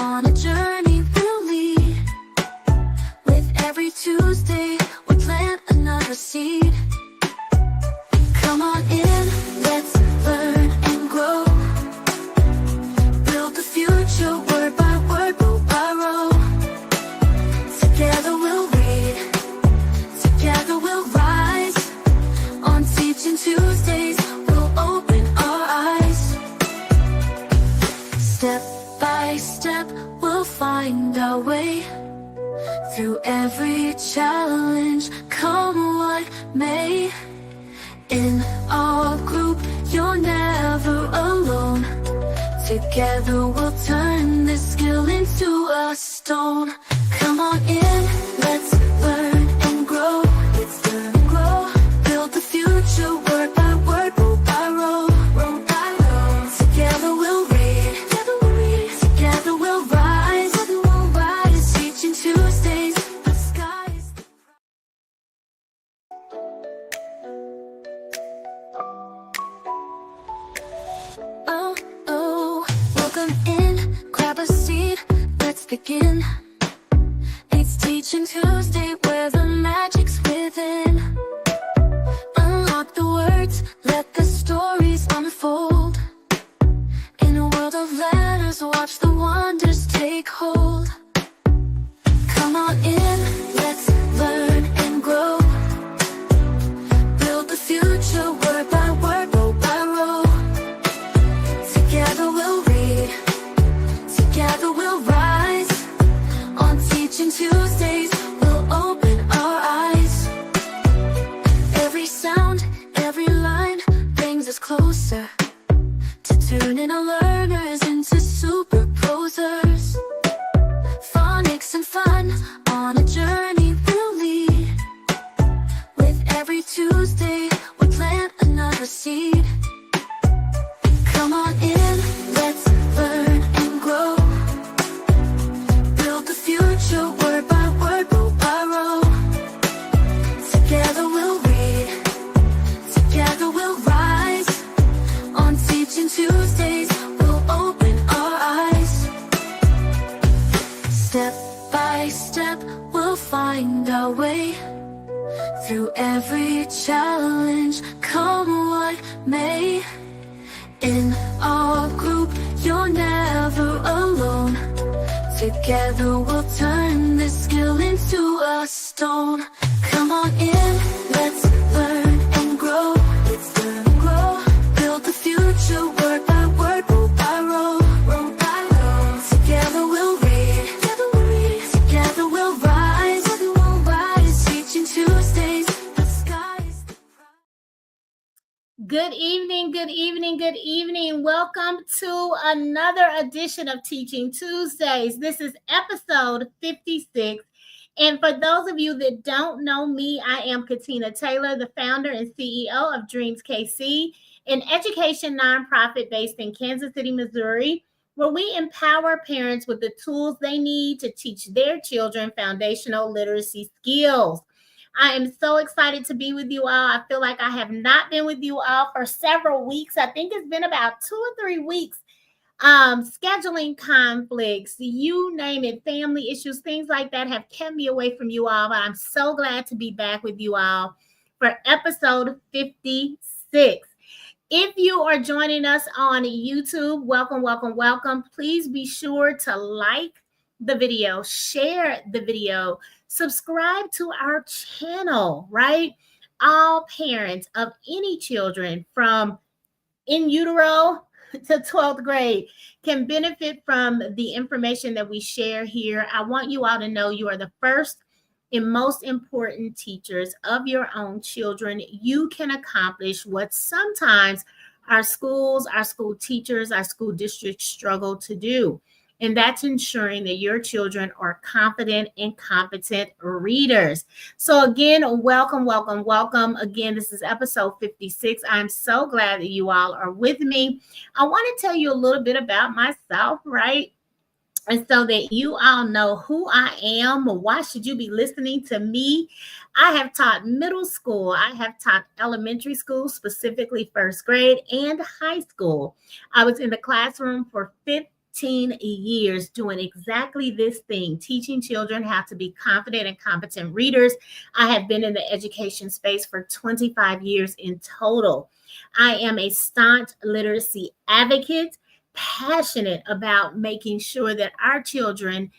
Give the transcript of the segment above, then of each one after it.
On a journey we'll lead. With every Tuesday we'll plant another seed. Come on in, let's learn and grow. Build the future word by word, row by row. Together we'll read, together we'll rise. On Teaching Tuesdays we'll open our eyes. Step by step we'll find our way. Through every challenge, come what may. In our group, you're never alone. Together we'll turn this skill into a stone. Come on in, let's learn and grow. Let's learn and grow. Build the future word by word, row by row, row by row. Together we'll read, together we'll read, together we'll rise, together we'll rise. Teaching Tuesdays, the skies. Oh, oh, welcome in, grab a seat, let's begin. It's Teaching Tuesday where the magic's within. Unlock the words, let the stories unfold. In a world of letters, watch the wonders take hold. Come on in, let's learn and grow. Build the future word by word, row by row. Together we'll read, together we'll rise. On Teaching Tuesdays, we'll open our eyes. Every sound, every line brings us closer to turning our learners into super prosers. Phonics and fun, on a journey we'll lead. With every Tuesday, we plant another seed. Come on in, let's learn and grow. Build the future word by word, row by row. Together we'll read, together we'll rise. On Teaching Tuesdays, we'll open our eyes. Step by step, we'll find our way. Through every challenge, come what may. In our group, you're never alone. Together we'll turn this skill into a stone. Come on in, let's learn and grow. Let's learn and grow. Build the future word by word, row by row, row by row. Together we'll read, together we'll read, together we'll rise, together we'll rise. Teaching Tuesdays, the skies. Good evening, good evening, good evening. Welcome to another edition of Teaching Tuesdays. This is episode 56. And for those of you that don't know me, I am Katina Taylor, the founder and CEO of Dreams KC, an education nonprofit based in Kansas City, Missouri, where we empower parents with the tools they need to teach their children foundational literacy skills. I am so excited to be with you all. I feel like I have not been with you all for several weeks. I think it's been about 2 or 3 weeks. Scheduling conflicts, you name it, family issues, things like that have kept me away from you all. But I'm so glad to be back with you all for episode 56. If you are joining us on YouTube, welcome, welcome, welcome. Please be sure to like the video, share the video, subscribe to our channel, right? All parents of any children from in utero to 12th grade can benefit from the information that we share here. I want you all to know you are the first and most important teachers of your own children. You can accomplish what sometimes our schools, our school teachers, our school districts struggle to do. And that's ensuring that your children are confident and competent readers. So again, welcome, welcome, welcome. Again, this is episode 56. I'm so glad that you all are with me. I want to tell you a little bit about myself, right? And so that you all know who I am, why should you be listening to me? I have taught middle school. I have taught elementary school, specifically first grade, and high school. I was in the classroom for 15 15 years doing exactly this thing, teaching children how to be confident and competent readers. I have been in the education space for 25 years in total. I am a staunch literacy advocate, passionate about making sure that our children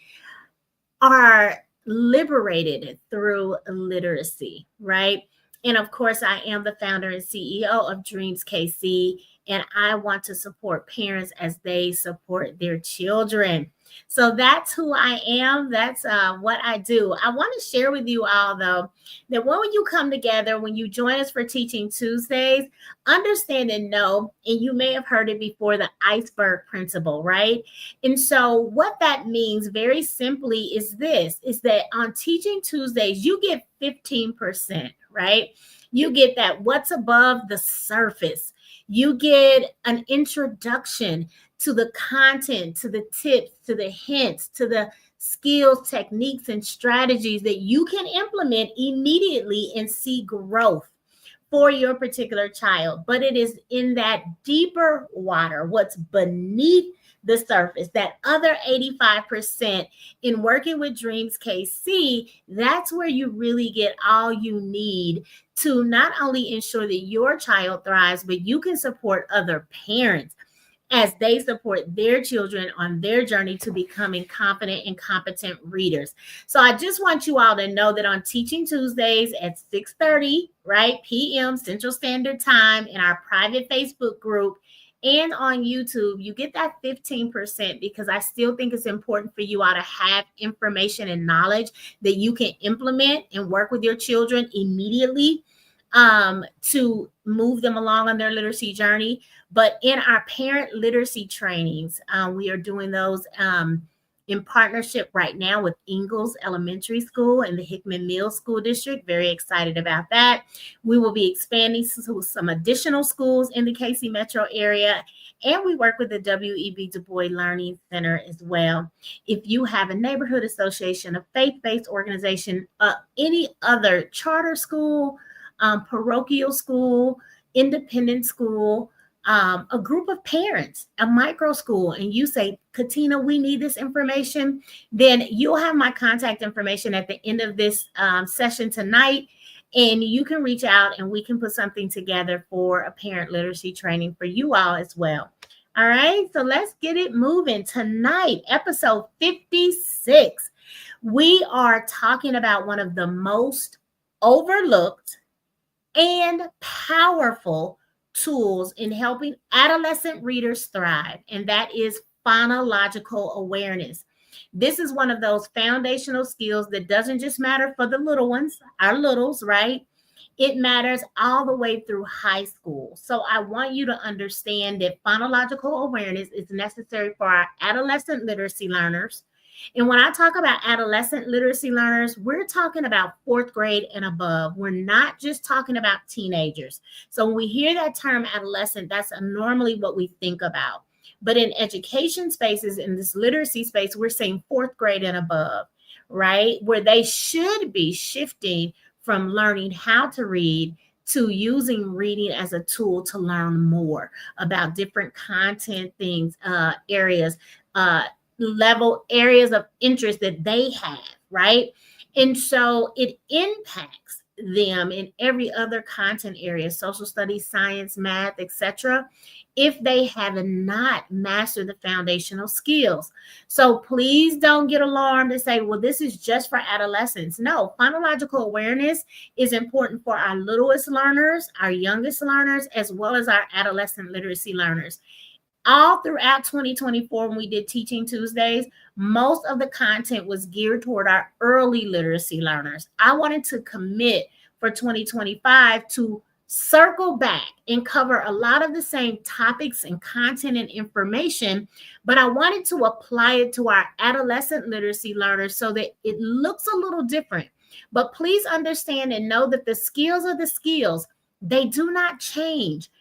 are liberated through literacy, right? And of course, I am the founder and CEO of Dreams KC, and I want to support parents as they support their children. So that's who I am. That's what I do. I want to share with you all, though, that when you come together, when you join us for Teaching Tuesdays, understand and know, and you may have heard it before, the iceberg principle, right? And so what that means very simply is this, is that on Teaching Tuesdays, you get 15%, right? You get that what's above the surface. You get an introduction to the content, to the tips, to the hints, to the skills, techniques, and strategies that you can implement immediately and see growth for your particular child. But it is in that deeper water, what's beneath the surface, that other 85% in working with Dreams KC, that's where you really get all you need to not only ensure that your child thrives, but you can support other parents as they support their children on their journey to becoming confident and competent readers. So I just want you all to know that on Teaching Tuesdays at 6:30, right, p.m. Central Standard Time in our private Facebook group and on YouTube, you get that 15% because I still think it's important for you all to have information and knowledge that you can implement and work with your children immediately to move them along on their literacy journey. But in our parent literacy trainings, we are doing those in partnership right now with Ingalls Elementary School and the Hickman Mills School District. Very excited about that. We will be expanding to some additional schools in the KC metro area, and we work with the W.E.B. Du Bois Learning Center as well. If you have a neighborhood association, a faith-based organization, any other charter school, parochial school, independent school, a group of parents, a micro school, and you say, Katina, we need this information, then you'll have my contact information at the end of this session tonight, and you can reach out and we can put something together for a parent literacy training for you all as well. All right, so let's get it moving. Tonight, episode 56, we are talking about one of the most overlooked and powerful tools in helping adolescent readers thrive, and that is phonological awareness. This is one of those foundational skills that doesn't just matter for the little ones, our littles, right? It matters all the way through high school. So I want you to understand that phonological awareness is necessary for our adolescent literacy learners. And when I talk about adolescent literacy learners, we're talking about fourth grade and above. We're not just talking about teenagers. So when we hear that term adolescent, that's normally what we think about. But in education spaces, in this literacy space, we're saying fourth grade and above, right? Where they should be shifting from learning how to read to using reading as a tool to learn more about different content things, areas, level areas of interest that they have, right? And so it impacts them in every other content area, social studies, science, math, etc., if they have not mastered the foundational skills. So please don't get alarmed and say, well, this is just for adolescents. No, phonological awareness is important for our littlest learners, our youngest learners, as well as our adolescent literacy learners. All throughout 2024, when we did Teaching Tuesdays, most of the content was geared toward our early literacy learners. I wanted to commit for 2025 to circle back and cover a lot of the same topics and content and information, but I wanted to apply it to our adolescent literacy learners so that it looks a little different. But please understand and know that the skills are the skills. They do not change.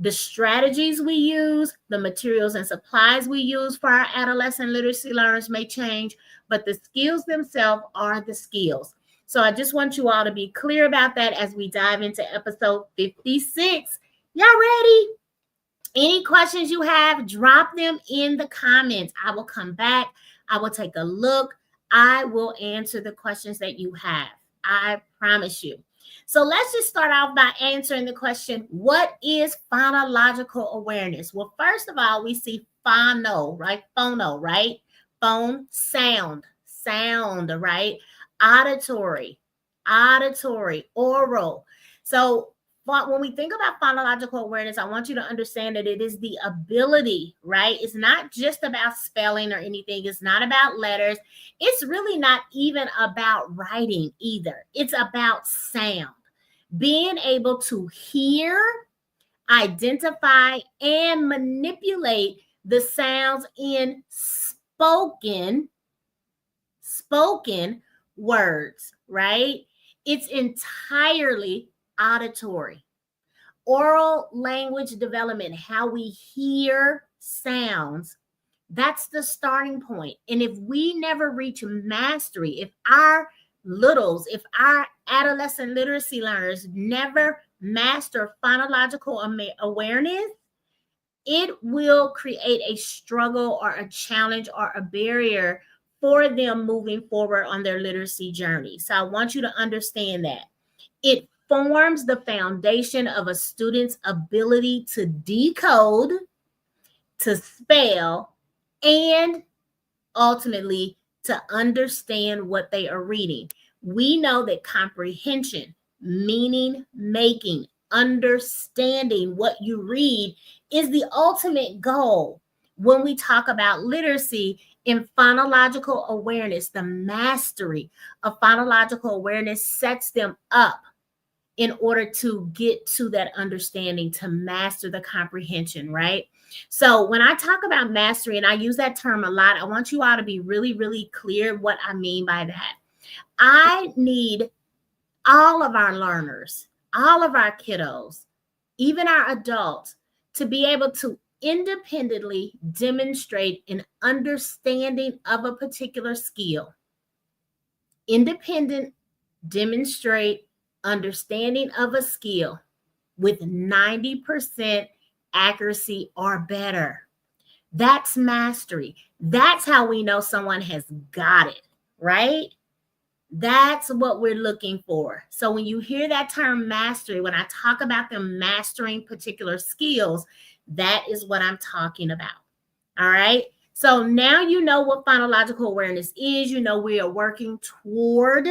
The strategies we use, the materials and supplies we use for our adolescent literacy learners may change, but the skills themselves are the skills. So I just want you all to be clear about that as we dive into episode 56. Y'all ready? Any questions you have, drop them in the comments. I will come back. I will take a look. I will answer the questions that you have. I promise you. So let's just start off by answering the question, what is phonological awareness? Well, first of all, we see phono, right? Phono, right? Phone, sound, right? Auditory, oral. So but when we think about phonological awareness, I want you to understand that it is the ability, right? It's not just about spelling or anything. It's not about letters. It's really not even about writing either. It's about sound. Being able to hear, identify, and manipulate the sounds in spoken words, right? It's entirely auditory. Oral language development, how we hear sounds, that's the starting point. And if we never reach mastery, if our if our adolescent literacy learners never master phonological awareness, it will create a struggle or a challenge or a barrier for them moving forward on their literacy journey. So I want you to understand that. It forms the foundation of a student's ability to decode, to spell, and ultimately to understand what they are reading. We know that comprehension, meaning making, understanding what you read is the ultimate goal. When we talk about literacy in phonological awareness, the mastery of phonological awareness sets them up in order to get to that understanding, to master the comprehension, right? So when I talk about mastery, and I use that term a lot, I want you all to be really, really clear what I mean by that. I need all of our learners, all of our kiddos, even our adults, to be able to independently demonstrate an understanding of a particular skill. Independent, demonstrate understanding of a skill with 90% accuracy or better. That's mastery. That's how we know someone has got it, right? That's what we're looking for. So when you hear that term mastery, when I talk about them mastering particular skills, that is what I'm talking about. All right. So now you know what phonological awareness is. You know we are working toward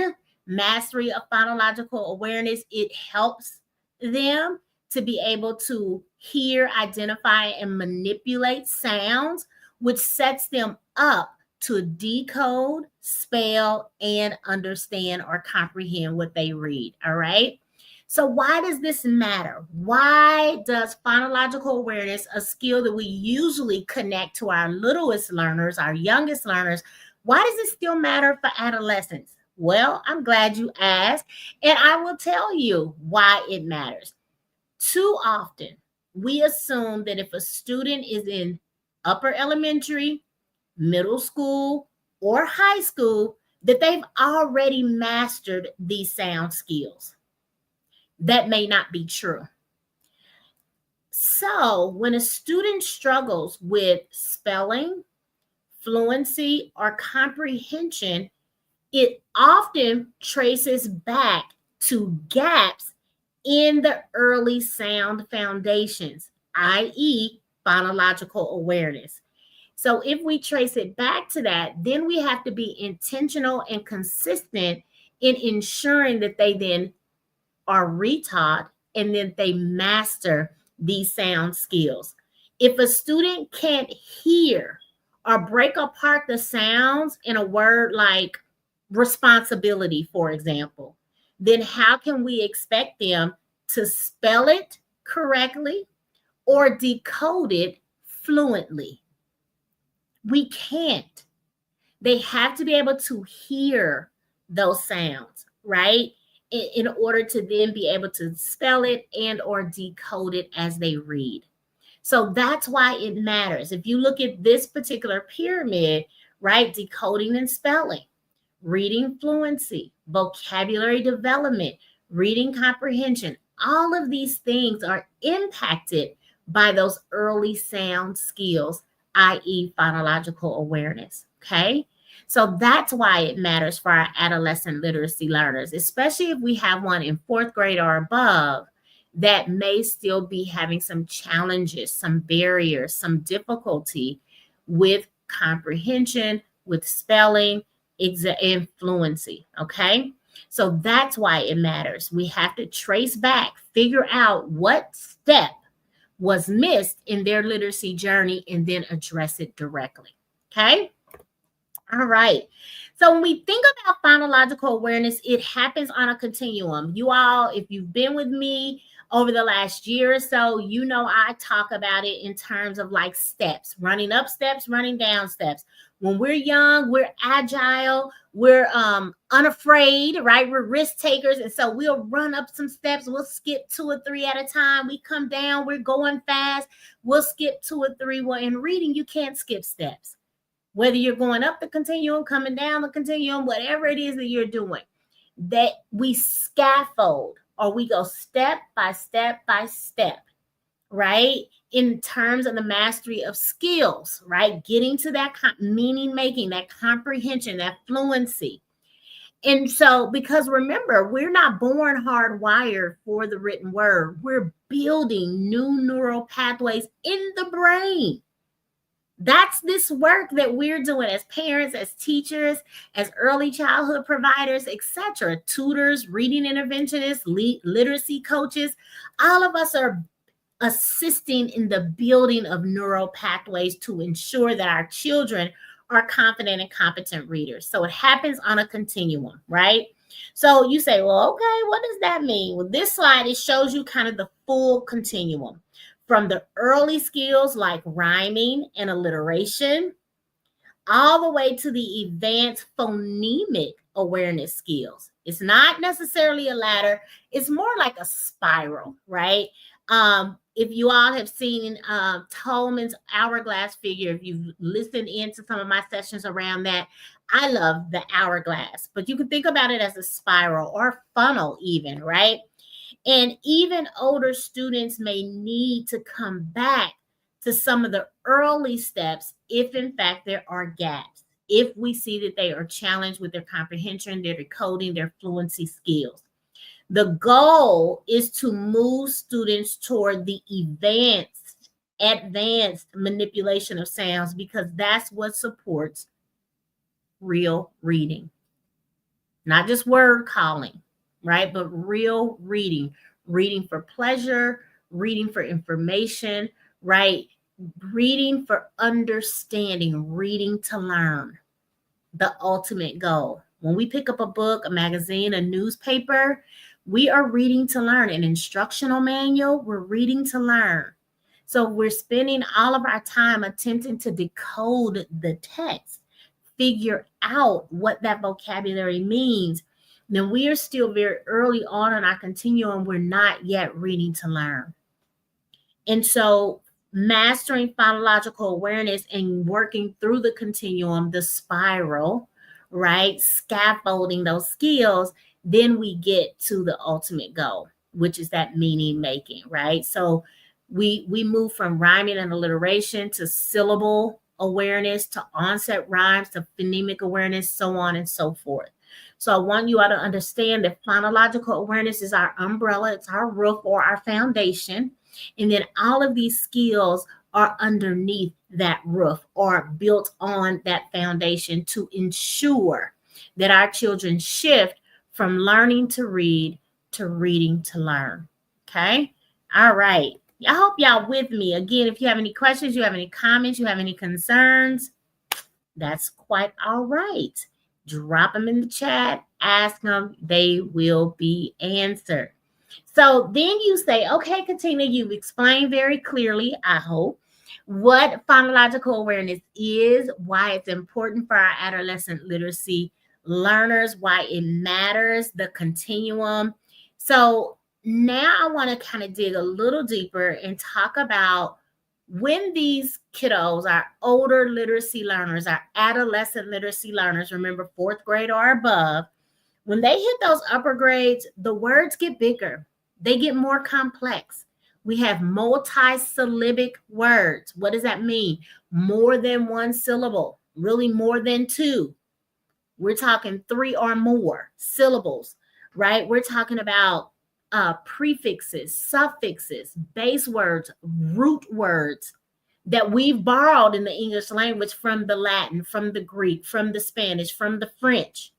mastery of phonological awareness. It helps them to be able to hear, identify, and manipulate sounds, which sets them up to decode, spell, and understand or comprehend what they read. All right. So why does this matter? Why does phonological awareness, a skill that we usually connect to our littlest learners, our youngest learners, why does it still matter for adolescents? Well, I'm glad you asked, and I will tell you why it matters. Too often, we assume that if a student is in upper elementary, middle school, or high school, that they've already mastered these sound skills. That may not be true. So, when a student struggles with spelling, fluency, or comprehension, it often traces back to gaps in the early sound foundations, i.e., phonological awareness. So, if we trace it back to that, then we have to be intentional and consistent in ensuring that they then are retaught and then they master these sound skills. If a student can't hear or break apart the sounds in a word like responsibility, for example, then how can we expect them to spell it correctly or decode it fluently? We can't. They have to be able to hear those sounds, right? In order to then be able to spell it and or decode it as they read. So that's why it matters. If you look at this particular pyramid, right, decoding and spelling, reading fluency, vocabulary development, reading comprehension, all of these things are impacted by those early sound skills, i.e., phonological awareness. Okay. So that's why it matters for our adolescent literacy learners, especially if we have one in fourth grade or above that may still be having some challenges, some barriers, some difficulty with comprehension, with spelling, and fluency. Okay. So that's why it matters. We have to trace back, figure out what step was missed in their literacy journey, and then address it directly. Okay. All right. So when we think about phonological awareness, it happens on a continuum. You all, if you've been with me over the last year or so, you know I talk about it in terms of like steps, running up steps, running down steps. When we're young, we're agile, we're unafraid, right? We're risk takers. And so we'll run up some steps. We'll skip 2 or 3 at a time. We come down, we're going fast. We'll skip 2 or 3. Well, in reading, you can't skip steps. Whether you're going up the continuum, coming down the continuum, whatever it is that you're doing, that we scaffold or we go step by step by step, right? In terms of the mastery of skills, right? Getting to that meaning making, that comprehension, that fluency. And so, because remember, we're not born hardwired for the written word, we're building new neural pathways in the brain. That's this work that we're doing as parents, as teachers, as early childhood providers, etc., tutors, reading interventionists, literacy coaches. All of us are assisting in the building of neural pathways to ensure that our children are confident and competent readers. So it happens on a continuum, right? So you say, well, okay, what does that mean? Well, this slide, it shows you kind of the full continuum from the early skills like rhyming and alliteration, all the way to the advanced phonemic awareness skills. It's not necessarily a ladder, it's more like a spiral, right? If you all have seen Tolman's hourglass figure, if you've listened into some of my sessions around that, I love the hourglass, but you can think about it as a spiral or funnel even, right? And even older students may need to come back to some of the early steps if, in fact, there are gaps. If we see that they are challenged with their comprehension, their decoding, their fluency skills. The goal is to move students toward the advanced manipulation of sounds, because that's what supports real reading. Not just word calling, right? But real reading, reading for pleasure, reading for information, right? Reading for understanding, reading to learn, the ultimate goal. When we pick up a book, a magazine, a newspaper, we are reading to learn. An instructional manual, we're reading to learn. So we're spending all of our time attempting to decode the text, figure out what that vocabulary means. Then we are still very early on in our continuum. We're not yet reading to learn. And so mastering phonological awareness and working through the continuum, the spiral, right? Scaffolding those skills, then we get to the ultimate goal, which is that meaning making, right? So we move from rhyming and alliteration to syllable awareness, to onset rhymes, to phonemic awareness, so on and so forth. So I want you all to understand that phonological awareness is our umbrella, it's our roof or our foundation. And then all of these skills are underneath that roof or built on that foundation to ensure that our children shift from learning to read to reading to learn. Okay. All right. I hope y'all with me. Again, if you have any questions, you have any comments, you have any concerns, that's quite all right. Drop them in the chat, ask them, they will be answered. So then you say, okay, Katina, you've explained very clearly, I hope, what phonological awareness is, why it's important for our adolescent literacy learners, why it matters, the continuum. So now I want to kind of dig a little deeper and talk about when these kiddos, our older literacy learners, our adolescent literacy learners, remember fourth grade or above, when they hit those upper grades, the words get bigger. They get more complex. We have multisyllabic words. What does that mean? More than one syllable, really more than two. We're talking three or more syllables, right? We're talking about prefixes, suffixes, base words, root words that we've borrowed in the English language from the Latin, from the Greek, from the Spanish, from the French.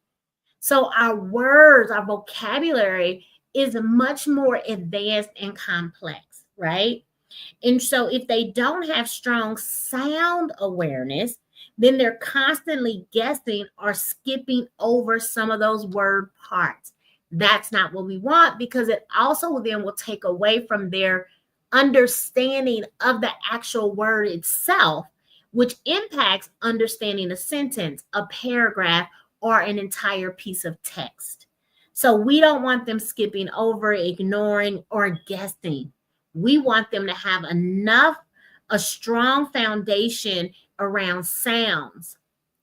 So our words, our vocabulary is much more advanced and complex, right? And so if they don't have strong sound awareness, then they're constantly guessing or skipping over some of those word parts. That's not what we want, because it also then will take away from their understanding of the actual word itself, which impacts understanding a sentence, a paragraph, or an entire piece of text. So we don't want them skipping over, ignoring, or guessing. We want them to have a strong foundation around sounds,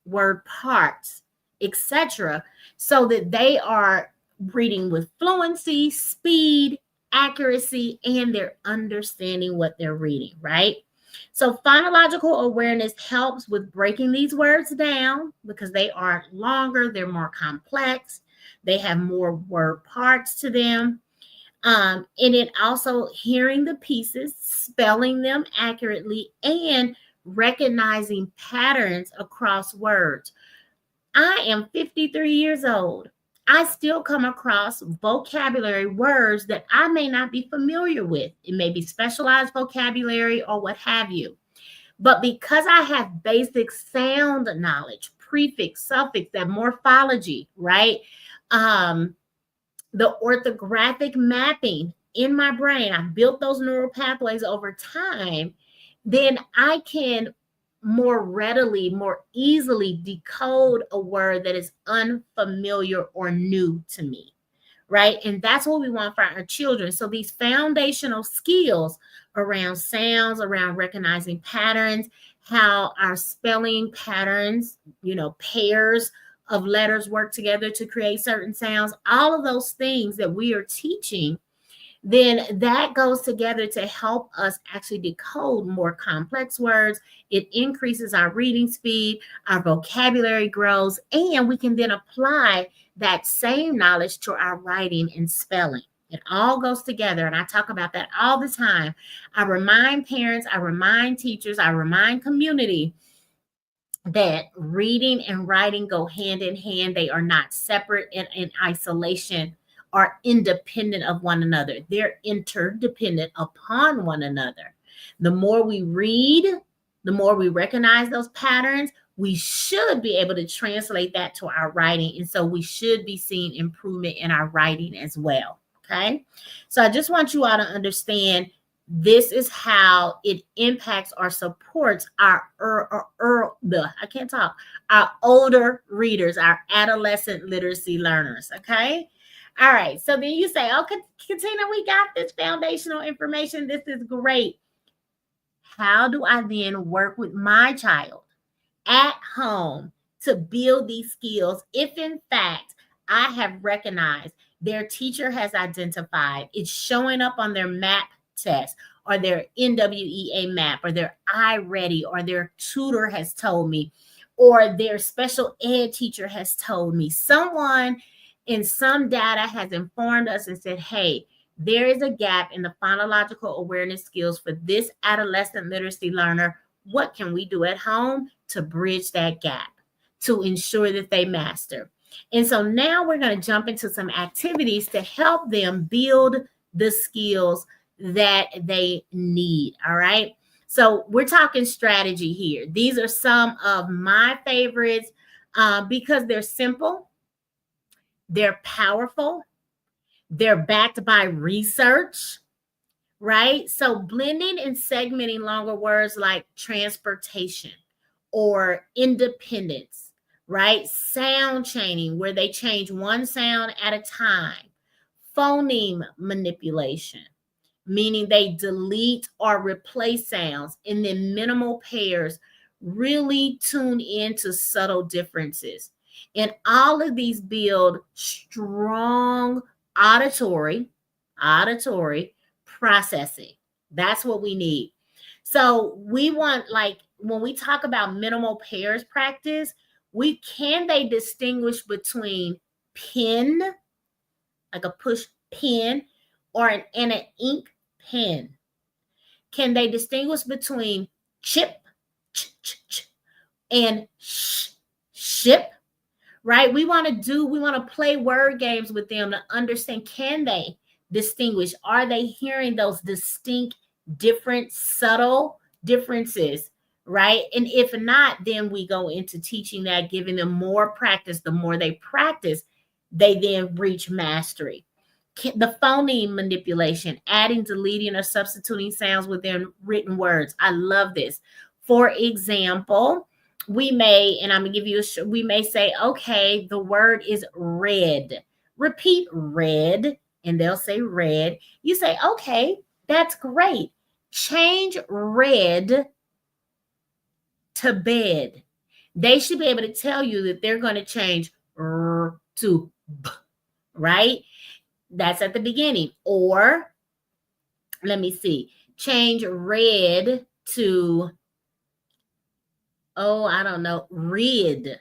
word parts, etc., so that they are reading with fluency, speed, accuracy, and they're understanding what they're reading, right? So phonological awareness helps with breaking these words down because they are longer, they're more complex, they have more word parts to them. And it also hearing the pieces, spelling them accurately, and recognizing patterns across words. I am 53 years old. I still come across vocabulary words that I may not be familiar with. It may be specialized vocabulary or what have you. But because I have basic sound knowledge, prefix, suffix, that morphology, right? The orthographic mapping in my brain, I've built those neural pathways over time, then I can more readily, more easily decode a word that is unfamiliar or new to me, right? And that's what we want for our children. So these foundational skills around sounds, around recognizing patterns, how our spelling patterns, pairs of letters work together to create certain sounds, all of those things that we are teaching, then that goes together to help us actually decode more complex words. It increases our reading speed, our vocabulary grows, and we can then apply that same knowledge to our writing and spelling. It all goes together, and I talk about that all the time. I remind parents, I remind teachers, I remind community that reading and writing go hand in hand. They are not separate and in isolation or independent of one another. They're interdependent upon one another. The more we read, the more we recognize those patterns, we should be able to translate that to our writing. And so we should be seeing improvement in our writing as well. Okay. So I just want you all to understand this is how it impacts or supports our I can't talk, our older readers, our adolescent literacy learners. Okay. All right. So then you say, oh, Katina, we got this foundational information. This is great. How do I then work with my child at home to build these skills if in fact I have recognized their teacher has identified it's showing up on their MAP test or their NWEA map or their iReady or their tutor has told me or their special ed teacher has told me. Someone in some data has informed us and said, hey, there is a gap in the phonological awareness skills for this adolescent literacy learner. What can we do at home to bridge that gap, to ensure that they master? And so now we're going to jump into some activities to help them build the skills that they need. All right. So we're talking strategy here. These are some of my favorites because they're simple, they're powerful, they're backed by research, right? So blending and segmenting longer words like transportation or independence, right? Sound chaining, where they change one sound at a time. Phoneme manipulation, meaning they delete or replace sounds, and then minimal pairs, really tune into subtle differences. And all of these build strong auditory processing. That's what we need. So we want, like, when we talk about minimal pairs practice, they distinguish between pen, like a push pen, or an ink pen? Can they distinguish between chip, and ship? Right? We want to play word games with them to understand, can they distinguish? Are they hearing those distinct, different, subtle differences? Right? And if not, then we go into teaching that, giving them more practice. The more they practice, they then reach mastery. The phoneme manipulation, adding, deleting, or substituting sounds within written words. I love this. For example, we may, and I'm gonna give you we may say, okay, the word is red. Repeat red, and they'll say red. You say, okay, that's great. Change red to bed. They should be able to tell you that they're going to change r to b, right? That's at the beginning. Or let me see, change red to, oh, I don't know, red,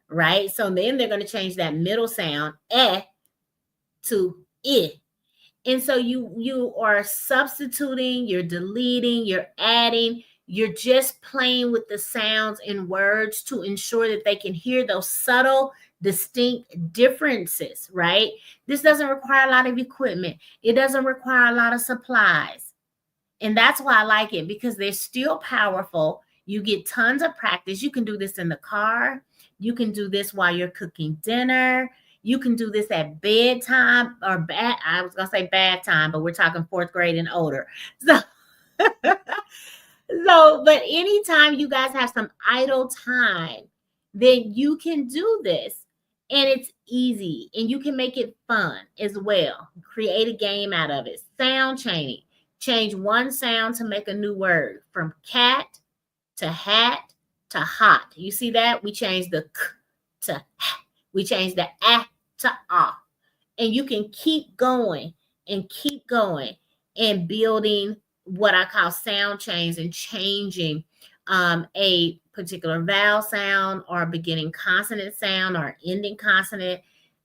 right? So then they're going to change that middle sound, eh, to I. And so you are substituting, you're deleting, you're adding, you're just playing with the sounds in words to ensure that they can hear those subtle, distinct differences, right? This doesn't require a lot of equipment. It doesn't require a lot of supplies. And that's why I like it, because they're still powerful. You get tons of practice. You can do this in the car. You can do this while you're cooking dinner. You can do this at bedtime, or I was going to say bad time, but we're talking fourth grade and older. So, but anytime you guys have some idle time, then you can do this. And it's easy, and you can make it fun as well. Create a game out of it. Sound chaining. Change one sound to make a new word, from cat to hat to hot. You see that? We changed the k to h. We changed the a to ah. And you can keep going and keep going and building what I call sound chains, and changing a particular vowel sound or a beginning consonant sound or ending consonant,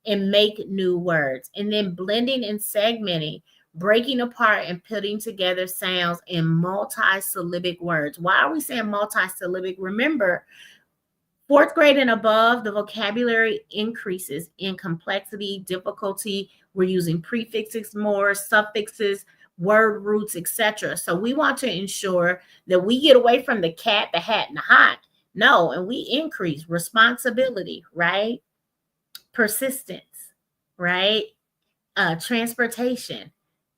and make new words. And then blending and segmenting, breaking apart and putting together sounds in multi-syllabic words. Why are we saying multi-syllabic? Remember, fourth grade and above, the vocabulary increases in complexity, difficulty. We're using prefixes more, suffixes, word roots, etc. So we want to ensure that we get away from the cat, the hat, and the hot. No, and we increase responsibility, right? Persistence, right? Transportation,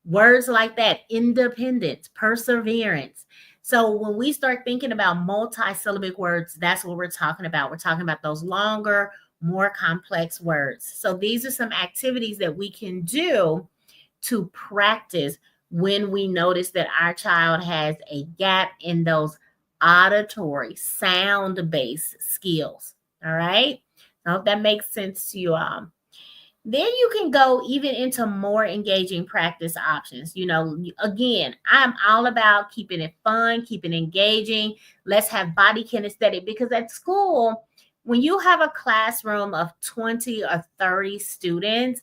words like that, independence, perseverance. So when we start thinking about multi-syllabic words, that's what we're talking about. We're talking about those longer, more complex words. So these are some activities that we can do to practice when we notice that our child has a gap in those auditory, sound-based skills. All right? I hope that makes sense to you all. Then you can go even into more engaging practice options. You know, again, I'm all about keeping it fun, keeping it engaging. Let's have body kinesthetic, because at school, when you have a classroom of 20 or 30 students,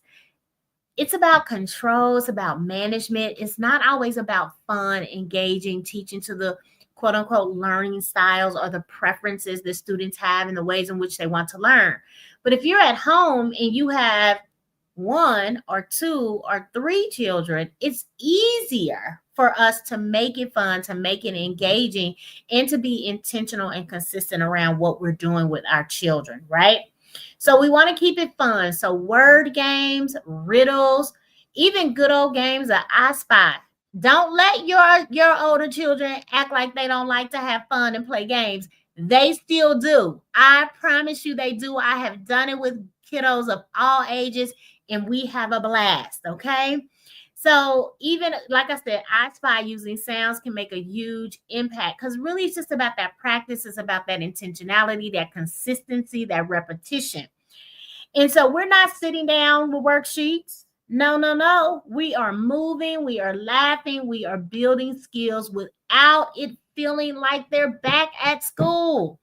it's about control, it's about management. It's not always about fun, engaging, teaching to the quote unquote learning styles or the preferences the students have and the ways in which they want to learn. But if you're at home and you have one or two or three children, it's easier for us to make it fun, to make it engaging, and to be intentional and consistent around what we're doing with our children, right? So we want to keep it fun. So word games, riddles, even good old games of I Spy. Don't let your older children act like they don't like to have fun and play games. They still do. I promise you they do. I have done it with kiddos of all ages, and we have a blast, okay? So even like I said, I Spy using sounds can make a huge impact, because really it's just about that practice. It's about that intentionality, that consistency, that repetition. And so we're not sitting down with worksheets. No, no, no. We are moving, we are laughing, we are building skills without it feeling like they're back at school.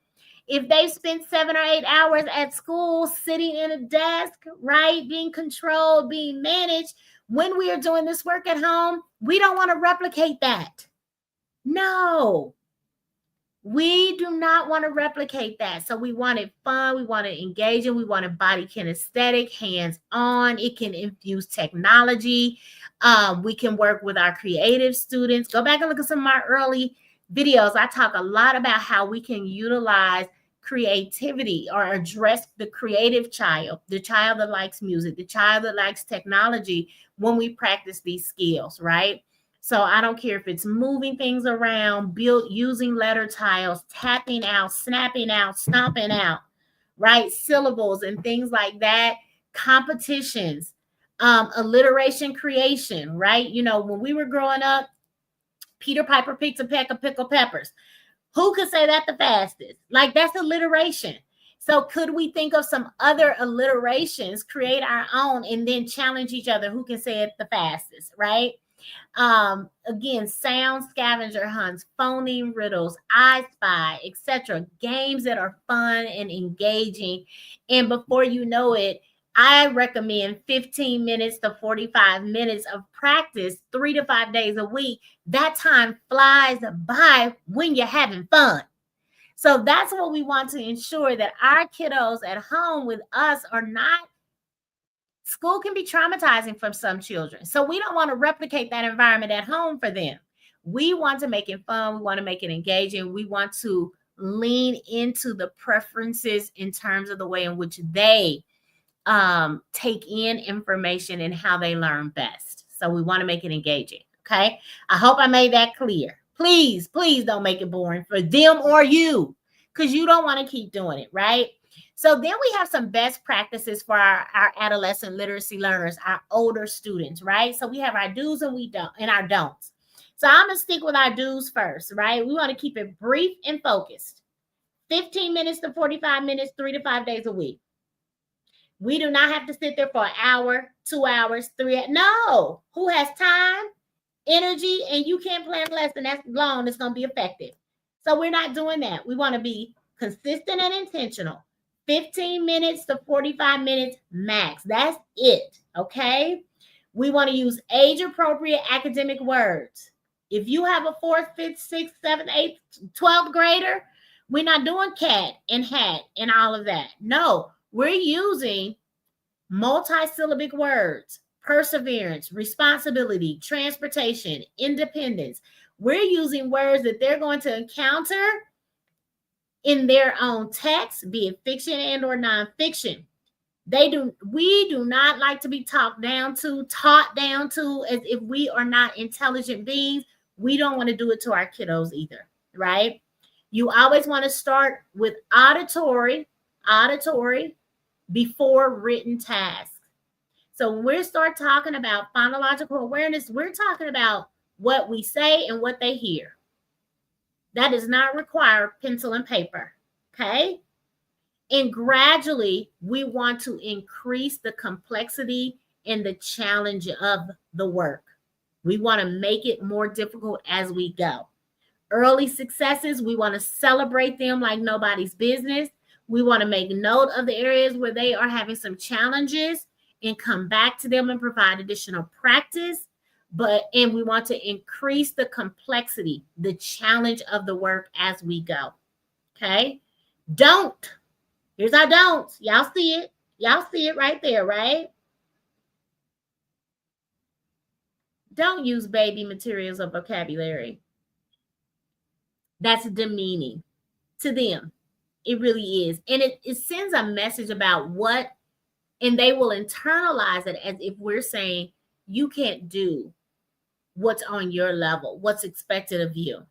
If they spent 7 or 8 hours at school sitting in a desk, right, being controlled, being managed, when we are doing this work at home, we don't want to replicate that. No, we do not want to replicate that. So we want it fun, we want it engaging, we want it body kinesthetic, hands on. It can infuse technology. We can work with our creative students. Go back and look at some of my early videos. I talk a lot about how we can utilize creativity or address the creative child, the child that likes music, the child that likes technology when we practice these skills, right? So I don't care if it's moving things around, built using letter tiles, tapping out, snapping out, stomping out, right? Syllables and things like that, competitions, alliteration creation, right? You know, when we were growing up, Peter Piper picked a peck of pickled peppers. Who could say that the fastest? Like, that's alliteration. So could we think of some other alliterations, create our own, and then challenge each other who can say it the fastest, right? Again, sound scavenger hunts, phoneme riddles, I spy, etc. Games that are fun and engaging. And before you know it, I recommend 15 minutes to 45 minutes of practice 3 to 5 days a week. That time flies by when you're having fun. So that's what we want to ensure, that our kiddos at home with us are not. School can be traumatizing for some children. So we don't want to replicate that environment at home for them. We want to make it fun. We want to make it engaging. We want to lean into the preferences in terms of the way in which they take in information and how they learn best. So we want to make it engaging. Okay. I hope I made that clear. Please, please don't make it boring for them or you, because you don't want to keep doing it, right? So then we have some best practices for our adolescent literacy learners, our older students, right? So we have our do's and we don't and our don'ts. So I'm gonna stick with our do's first, right? We want to keep it brief and focused. 15 minutes to 45 minutes, 3 to 5 days a week. We do not have to sit there for an hour, 2 hours, three. No. Who has time, energy, and you can't plan a lesson that's long, it's going to be effective. So we're not doing that. We want to be consistent and intentional. 15 minutes to 45 minutes max. That's it. Okay. We want to use age appropriate academic words. If you have a fourth, fifth, sixth, seventh, eighth, 12th grader, we're not doing cat and hat and all of that. No, we're using multi-syllabic words, perseverance, responsibility, transportation, independence. We're using words that they're going to encounter in their own text, be it fiction and or nonfiction. We do not like to be taught down to as if we are not intelligent beings. We don't want to do it to our kiddos either, right? You always want to start with auditory before written tasks. So when we start talking about phonological awareness, we're talking about what we say and what they hear. That does not require pencil and paper, okay? And gradually, we want to increase the complexity and the challenge of the work. We want to make it more difficult as we go. Early successes, we want to celebrate them like nobody's business. We want to make note of the areas where they are having some challenges and come back to them and provide additional practice. And we want to increase the complexity, the challenge of the work as we go. Okay. Don't. Here's our don'ts. Y'all see it. Y'all see it right there, right? Don't use baby materials or vocabulary. That's demeaning to them. It really is. And it sends a message about what, and they will internalize it as if we're saying, you can't do what's on your level, what's expected of you.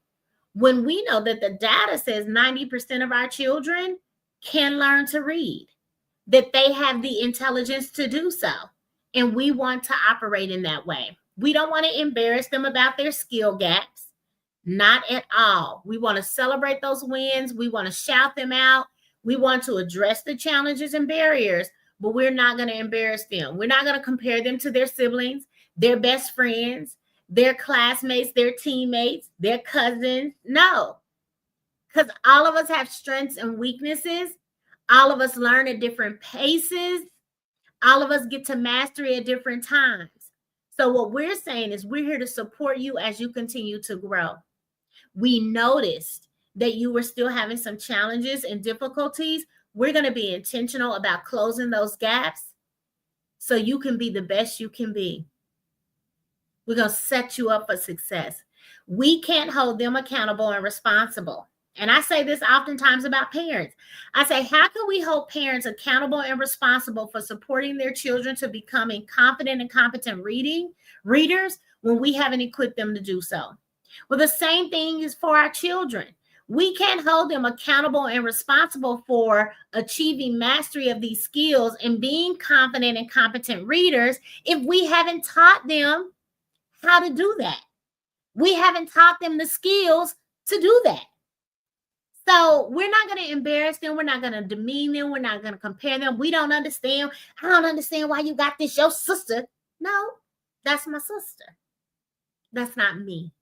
When we know that the data says 90% of our children can learn to read, that they have the intelligence to do so. And we want to operate in that way. We don't want to embarrass them about their skill gaps. Not at all. We want to celebrate those wins. We want to shout them out. We want to address the challenges and barriers, but we're not going to embarrass them. We're not going to compare them to their siblings, their best friends, their classmates, their teammates, their cousins. No, because all of us have strengths and weaknesses. All of us learn at different paces. All of us get to mastery at different times. So what we're saying is we're here to support you as you continue to grow. We noticed that you were still having some challenges and difficulties. We're going to be intentional about closing those gaps so you can be the best you can be. We're going to set you up for success. We can't hold them accountable and responsible. And I say this oftentimes about parents. I say, how can we hold parents accountable and responsible for supporting their children to becoming confident and competent readers when we haven't equipped them to do so? Well, the same thing is for our children. We can't hold them accountable and responsible for achieving mastery of these skills and being confident and competent readers if we haven't taught them how to do that. We haven't taught them the skills to do that. So we're not going to embarrass them. We're not going to demean them. We're not going to compare them. We don't understand. I don't understand why you got this, your sister. No, that's my sister. That's not me.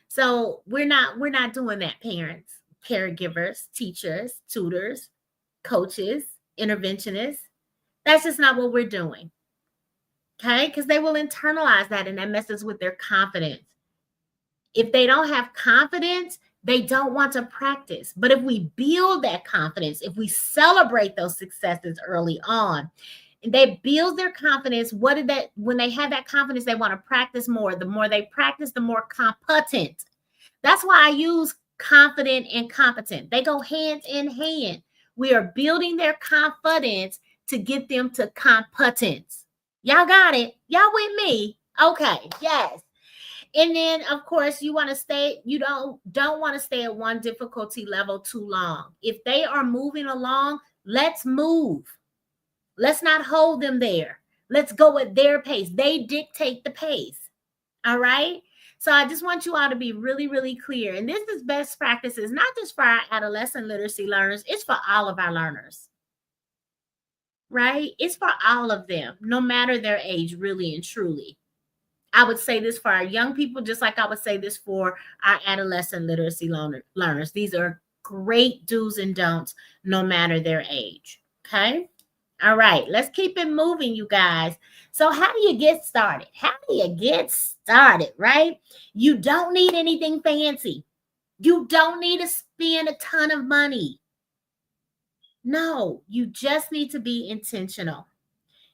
So we're not doing that, parents, caregivers, teachers, tutors, coaches, interventionists. That's just not what we're doing. Okay? Because they will internalize that and that messes with their confidence. If they don't have confidence, they don't want to practice. But if we build that confidence, if we celebrate those successes early on, and they build their confidence, when they have that confidence, they want to practice more. The more they practice, the more competent. That's why I use confident and competent. They go hand in hand. We are building their confidence to get them to competence. Y'all got it? Y'all with me? Okay, yes. And then, of course, you want to stay, you don't want to stay at one difficulty level too long. If they are moving along, let's move. Let's not hold them there. Let's go at their pace. They dictate the pace. All right? So I just want you all to be really, really clear. And this is best practices, not just for our adolescent literacy learners. It's for all of our learners. Right? It's for all of them, no matter their age, really and truly. I would say this for our young people, just like I would say this for our adolescent literacy learners. These are great do's and don'ts, no matter their age. Okay? All right, let's keep it moving, you guys. So how do you get started? How do you get started, right? You don't need anything fancy. You don't need to spend a ton of money. No, you just need to be intentional.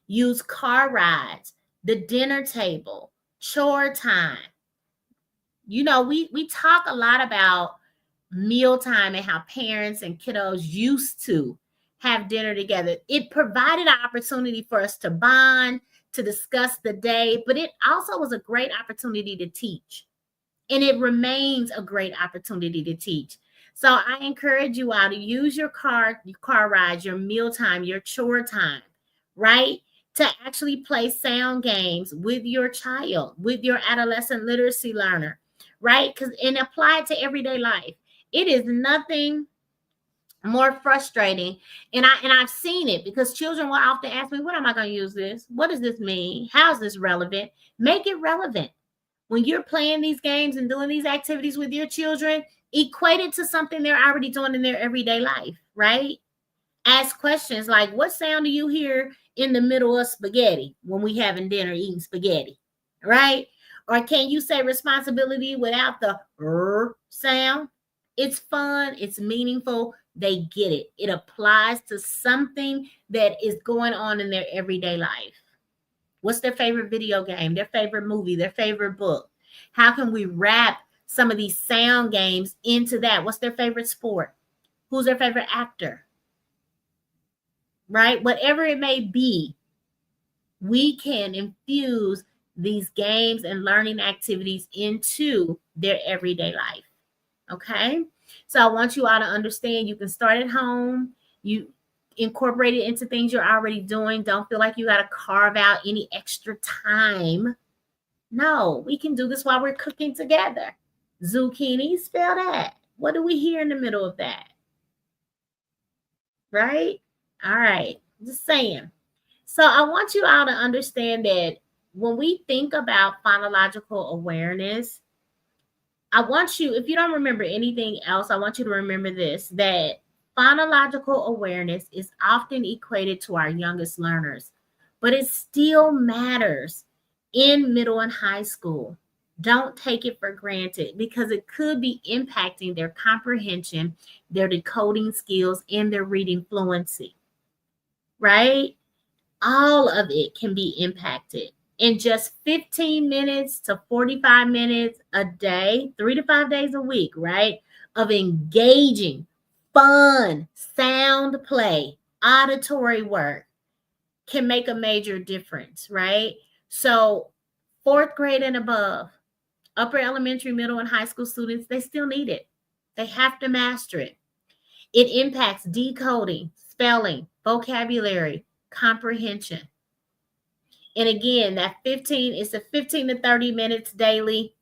Use car rides, the dinner table, chore time. You know, we talk a lot about mealtime and how parents and kiddos used to have dinner together. It provided an opportunity for us to bond, to discuss the day, but it also was a great opportunity to teach. And it remains a great opportunity to teach. So I encourage you all to use your car rides, your mealtime, your chore time, right? To actually play sound games with your child, with your adolescent literacy learner, right? And apply it to everyday life. It is nothing more frustrating. And I've seen it because children will often ask me, what am I going to use this? What does this mean? How is this relevant? Make it relevant. When you're playing these games and doing these activities with your children, equate it to something they're already doing in their everyday life, right? Ask questions like, what sound do you hear in the middle of spaghetti when we having dinner eating spaghetti, right? Or can you say responsibility without the sound? It's fun. It's meaningful. They get it. It applies to something that is going on in their everyday life. What's their favorite video game, their favorite movie, their favorite book? How can we wrap some of these sound games into that? What's their favorite sport? Who's their favorite actor? Right? Whatever it may be, we can infuse these games and learning activities into their everyday life. Okay? So I want you all to understand you can start at home. You incorporate it into things you're already doing. Don't feel like you got to carve out any extra time. No, we can do this while we're cooking together. Zucchini, spell that. What do we hear in the middle of that? Right? All right. Just saying. So I want you all to understand that when we think about phonological awareness, I want you, if you don't remember anything else, I want you to remember this, that phonological awareness is often equated to our youngest learners, but it still matters in middle and high school. Don't take it for granted because it could be impacting their comprehension, their decoding skills, and their reading fluency, right? All of it can be impacted in just 15 minutes to 45 minutes a day, 3 to 5 days a week, right? Of engaging, fun, sound play, auditory work can make a major difference, right? So, fourth grade and above, upper elementary, middle, and high school students, they still need it. They have to master it. It impacts decoding, spelling, vocabulary, comprehension. And again, that 15 is a 15 to 30 minutes daily,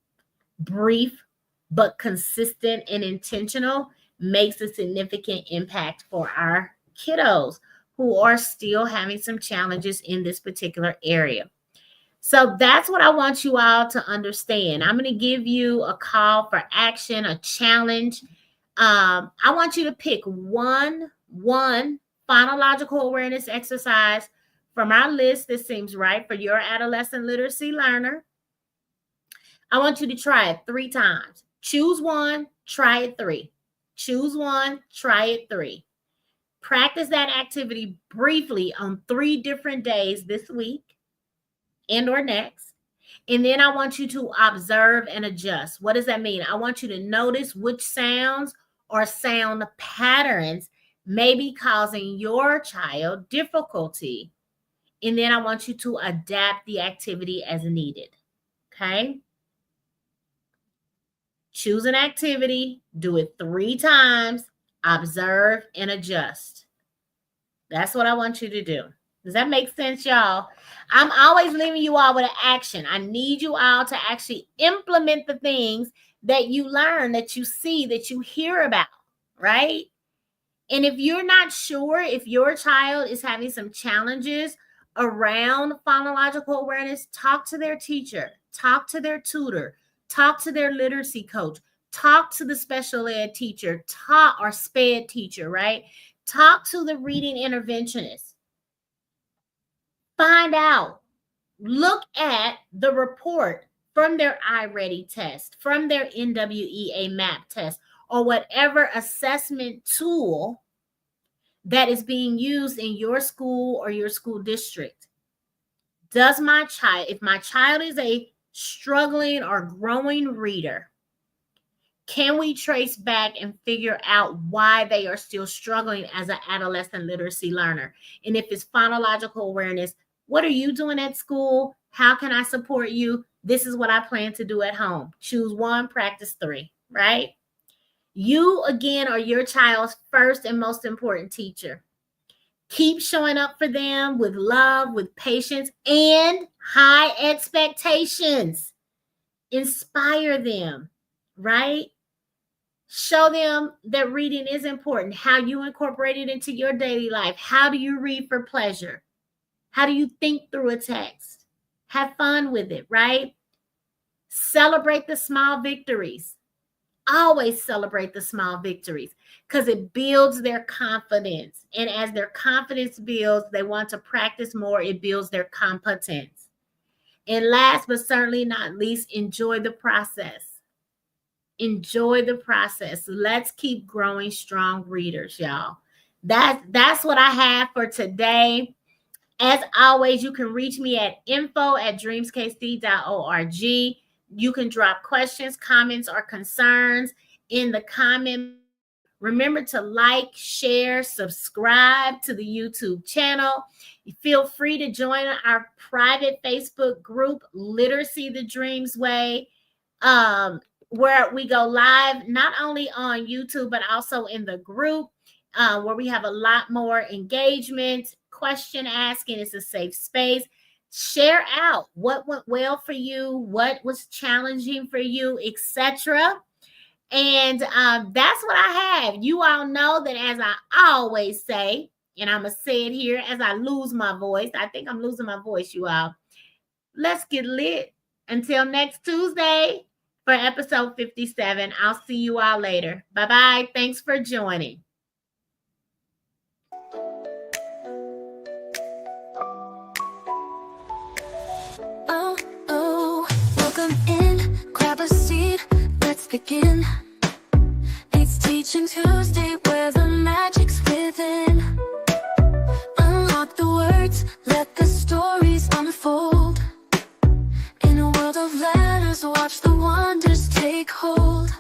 brief, but consistent and intentional, makes a significant impact for our kiddos who are still having some challenges in this particular area. So that's what I want you all to understand. I'm going to give you a call for action, a challenge. I want you to pick one phonological awareness exercise from our list that seems right for your adolescent literacy learner. I want you to try it 3 times. Choose one, try it 3. Choose one, try it 3. Practice that activity briefly on 3 different days this week and or next. And then I want you to observe and adjust. What does that mean? I want you to notice which sounds or sound patterns may be causing your child difficulty. And then I want you to adapt the activity as needed. Okay? Choose an activity, do it 3 times, observe and adjust. That's what I want you to do. Does that make sense, y'all? I'm always leaving you all with an action. I need you all to actually implement the things that you learn, that you see, that you hear about, right? And if you're not sure if your child is having some challenges around phonological awareness, talk to their teacher, talk to their tutor, talk to their literacy coach, talk to the special ed teacher, talk or SPED teacher, right? Talk to the reading interventionist. Find out. Look at the report from their iReady test, from their NWEA MAP test, or whatever assessment tool that is being used in your school or your school district. Does my child, if my child is a struggling or growing reader, can we trace back and figure out why they are still struggling as an adolescent literacy learner? And if it's phonological awareness, what are you doing at school? How can I support you? This is what I plan to do at home. Choose one, practice 3, right? You, again, are your child's first and most important teacher. Keep showing up for them with love, with patience, and high expectations. Inspire them, right? Show them that reading is important, how you incorporate it into your daily life. How do you read for pleasure? How do you think through a text? Have fun with it, right? Celebrate the small victories. Always celebrate the small victories because it builds their confidence. And as their confidence builds, they want to practice more. It builds their competence. And last but certainly not least, enjoy the process. Enjoy the process. Let's keep growing strong readers, y'all. That's what I have for today. As always, you can reach me at info@dreamskc.org. You can drop questions, comments, or concerns in the comment. Remember to like, share, subscribe to the YouTube channel. Feel free to join our private Facebook group, Literacy the Dreams Way, where we go live not only on YouTube, but also in the group, where we have a lot more engagement, question asking. It's a safe space. Share out what went well for you, what was challenging for you, etc. And that's what I have. You all know that, as I always say, And I'm going to say it here as I lose my voice. I think I'm losing my voice, you all. Let's get lit. Until next Tuesday for episode 57. I'll see you all later. Bye-bye. Thanks for joining. Welcome in, grab a seat, let's begin. It's Teaching Tuesday where the magic's within. Unlock the words, let the stories unfold. In a world of letters, watch the wonders take hold.